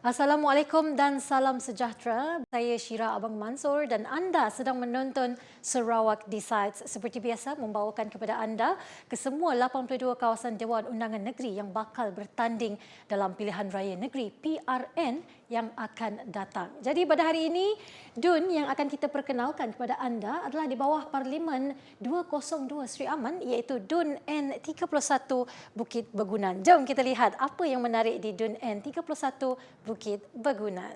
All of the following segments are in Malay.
Assalamualaikum dan salam sejahtera. Saya Syira Abang Mansur dan anda sedang menonton Sarawak Decides. Seperti biasa membawakan kepada anda kesemua 82 kawasan Dewan Undangan Negeri yang bakal bertanding dalam pilihan raya negeri PRN yang akan datang. Jadi pada hari ini, DUN yang akan kita perkenalkan kepada anda adalah di bawah Parlimen 202 Sri Aman iaitu DUN N31 Bukit Bergunan. Jom kita lihat apa yang menarik di DUN N31 Bukit Bergunan.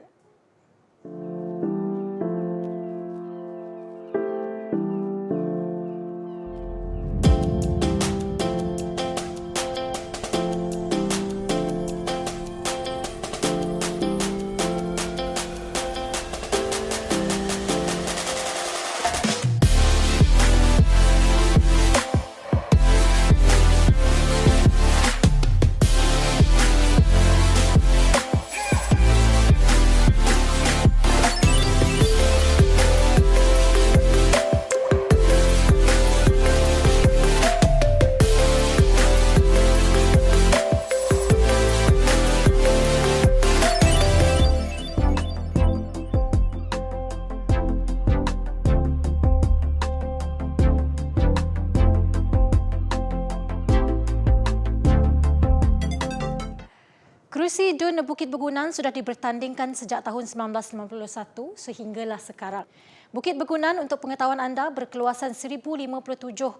Kerusi DUN Bukit Bergunan sudah dibertandingkan sejak tahun 1991 sehinggalah sekarang. Bukit Bergunan, untuk pengetahuan anda, berkeluasan 1057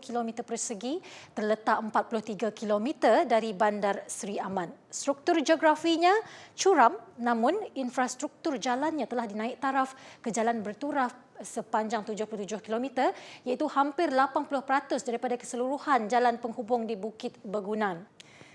km persegi, terletak 43 km dari Bandar Sri Aman. Struktur geografinya curam, namun infrastruktur jalannya telah dinaik taraf ke jalan berturaf sepanjang 77 km, iaitu hampir 80% daripada keseluruhan jalan penghubung di Bukit Bergunan.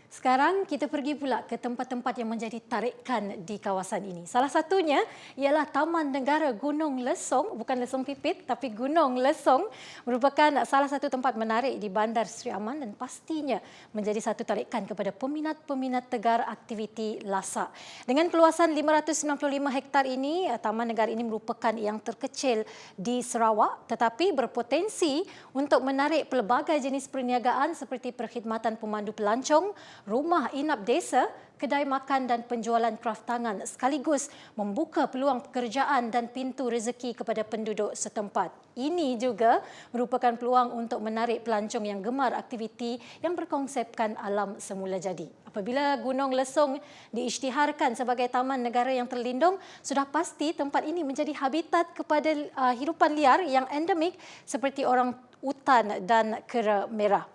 Sekarang kita pergi pula ke tempat-tempat yang menjadi tarikan di kawasan ini. Salah satunya ialah Taman Negara Gunung Lesong, bukan Lesong Pipit tapi Gunung Lesong, merupakan salah satu tempat menarik di Bandar Sri Aman dan pastinya menjadi satu tarikan kepada peminat-peminat tegar aktiviti lasak. Dengan keluasan 595 hektar ini, Taman Negara ini merupakan yang terkecil di Sarawak tetapi berpotensi untuk menarik pelbagai jenis perniagaan seperti perkhidmatan pemandu pelancong, rumah inap desa, kedai makan dan penjualan kraf tangan, sekaligus membuka peluang pekerjaan dan pintu rezeki kepada penduduk setempat. Ini juga merupakan peluang untuk menarik pelancong yang gemar aktiviti yang berkonsepkan alam semula jadi. Apabila Gunung Lesong diisytiharkan sebagai taman negara yang terlindung, sudah pasti tempat ini menjadi habitat kepada hidupan liar yang endemik seperti orang utan dan kera merah.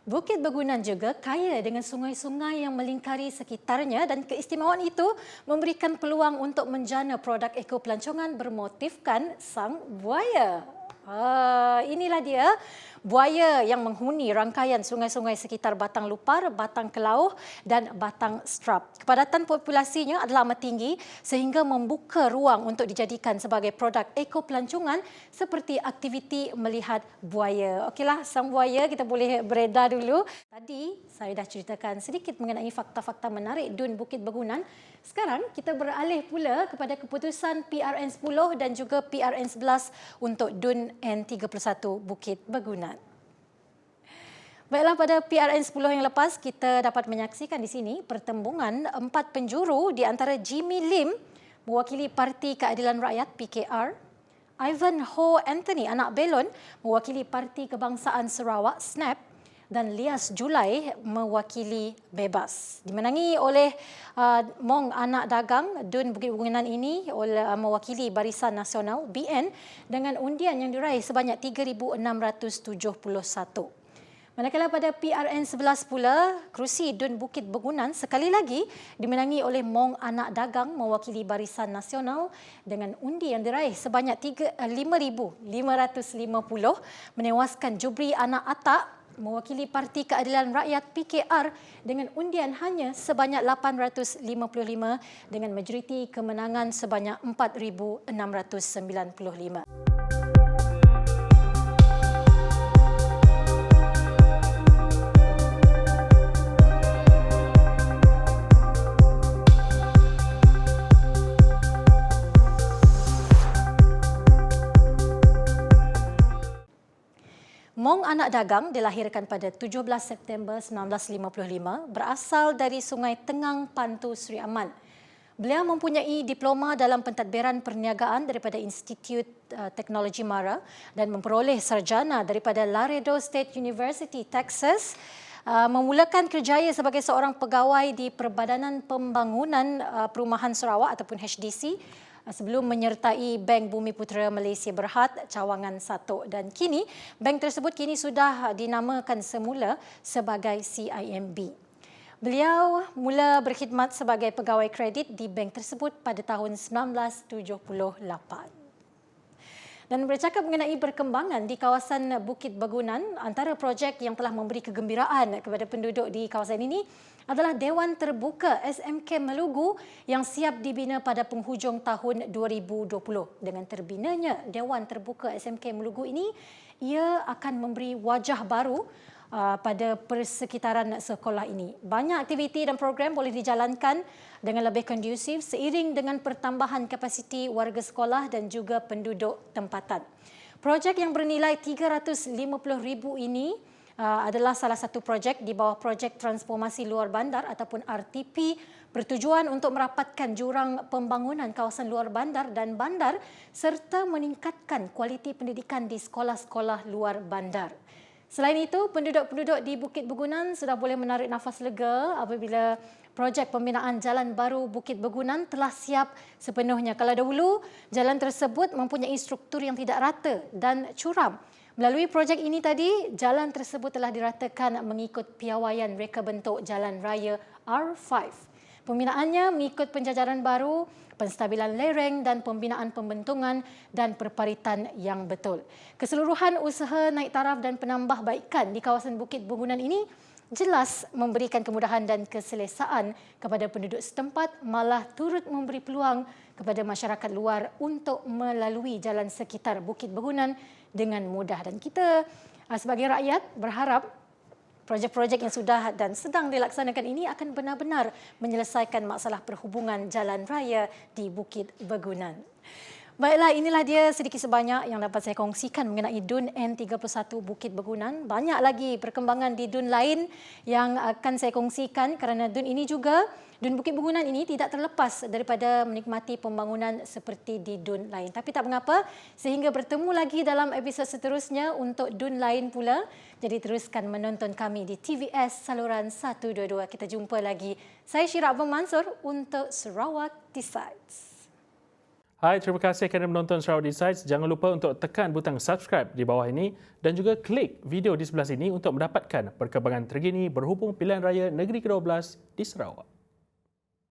Bukit Bergunan juga kaya dengan sungai-sungai yang melingkari sekitarnya dan keistimewaan itu memberikan peluang untuk menjana produk ekopelancongan bermotifkan sang buaya. Inilah dia buaya yang menghuni rangkaian sungai-sungai sekitar Batang Lupar, Batang Kelauh dan Batang Strap. Kepadatan populasinya adalah amat tinggi sehingga membuka ruang untuk dijadikan sebagai produk ekopelancongan seperti aktiviti melihat buaya. Okeylah, sang buaya kita boleh beredar dulu. Tadi saya dah ceritakan sedikit mengenai fakta-fakta menarik DUN Bukit Bergunan. Sekarang kita beralih pula kepada keputusan PRN 10 dan juga PRN 11 untuk DUN N31 Bukit Bergunan. Baiklah, pada PRN 10 yang lepas kita dapat menyaksikan di sini pertembungan 4 penjuru di antara Jimmy Lim mewakili Parti Keadilan Rakyat PKR, Ivan Ho Anthony anak Belon mewakili Parti Kebangsaan Sarawak SNAP dan Lias Julai mewakili Bebas. Dimenangi oleh Mong anak dagang DUN Bukit Bergunan ini mewakili Barisan Nasional BN dengan undian yang diraih sebanyak 3,671. Manakala pada PRN 11 pula, kerusi DUN Bukit Bergunan sekali lagi dimenangi oleh Mong anak dagang mewakili Barisan Nasional dengan undi yang diraih sebanyak 5,550 menewaskan Jubri anak Atak mewakili Parti Keadilan Rakyat PKR dengan undian hanya sebanyak 855 dengan majoriti kemenangan sebanyak 4,695. Mong anak dagang dilahirkan pada 17 September 1955, berasal dari Sungai Tengang, Pantu, Sri Aman. Beliau mempunyai diploma dalam pentadbiran perniagaan daripada Institut Teknologi Mara dan memperoleh sarjana daripada Laredo State University, Texas. Memulakan kerjaya sebagai seorang pegawai di Perbadanan Pembangunan Perumahan Sarawak ataupun HDC sebelum menyertai Bank Bumiputera Malaysia Berhad Cawangan 1 dan kini bank tersebut sudah dinamakan semula sebagai CIMB. Beliau mula berkhidmat sebagai pegawai kredit di bank tersebut pada tahun 1978. Dan bercakap mengenai perkembangan di kawasan Bukit Begunan, antara projek yang telah memberi kegembiraan kepada penduduk di kawasan ini adalah Dewan Terbuka SMK Melugu yang siap dibina pada penghujung tahun 2020. Dengan terbinanya Dewan Terbuka SMK Melugu ini, ia akan memberi wajah baru pada persekitaran sekolah ini. Banyak aktiviti dan program boleh dijalankan dengan lebih kondusif seiring dengan pertambahan kapasiti warga sekolah dan juga penduduk tempatan. Projek yang bernilai RM350,000 ini adalah salah satu projek di bawah projek transformasi luar bandar ataupun RTP bertujuan untuk merapatkan jurang pembangunan kawasan luar bandar dan bandar serta meningkatkan kualiti pendidikan di sekolah-sekolah luar bandar. Selain itu, penduduk-penduduk di Bukit Begunan sudah boleh menarik nafas lega apabila projek pembinaan jalan baru Bukit Begunan telah siap sepenuhnya. Kalau dahulu, jalan tersebut mempunyai struktur yang tidak rata dan curam. Melalui projek ini tadi, jalan tersebut telah diratakan mengikut piawaian reka bentuk jalan raya R5. Pembinaannya mengikut penjajaran baru, penstabilan lereng dan pembinaan pembentungan dan perparitan yang betul. Keseluruhan usaha naik taraf dan penambahbaikan di kawasan Bukit Begunan ini jelas memberikan kemudahan dan keselesaan kepada penduduk setempat, malah turut memberi peluang kepada masyarakat luar untuk melalui jalan sekitar Bukit Begunan dengan mudah. Dan kita sebagai rakyat berharap projek-projek yang sudah dan sedang dilaksanakan ini akan benar-benar menyelesaikan masalah perhubungan jalan raya di Bukit Begunan. Baiklah, inilah dia sedikit sebanyak yang dapat saya kongsikan mengenai DUN N31 Bukit Begunan. Banyak lagi perkembangan di DUN lain yang akan saya kongsikan kerana DUN Bukit Begunan ini tidak terlepas daripada menikmati pembangunan seperti di DUN lain. Tapi tak mengapa, sehingga bertemu lagi dalam episod seterusnya untuk DUN lain pula. Jadi teruskan menonton kami di TVS saluran 122. Kita jumpa lagi. Saya Syirah Abang Mansur untuk Sarawak Decides. Hai, terima kasih kerana menonton Sarawak Decides. Jangan lupa untuk tekan butang subscribe di bawah ini dan juga klik video di sebelah sini untuk mendapatkan perkembangan terkini berhubung pilihan raya Negeri ke-12 di Sarawak.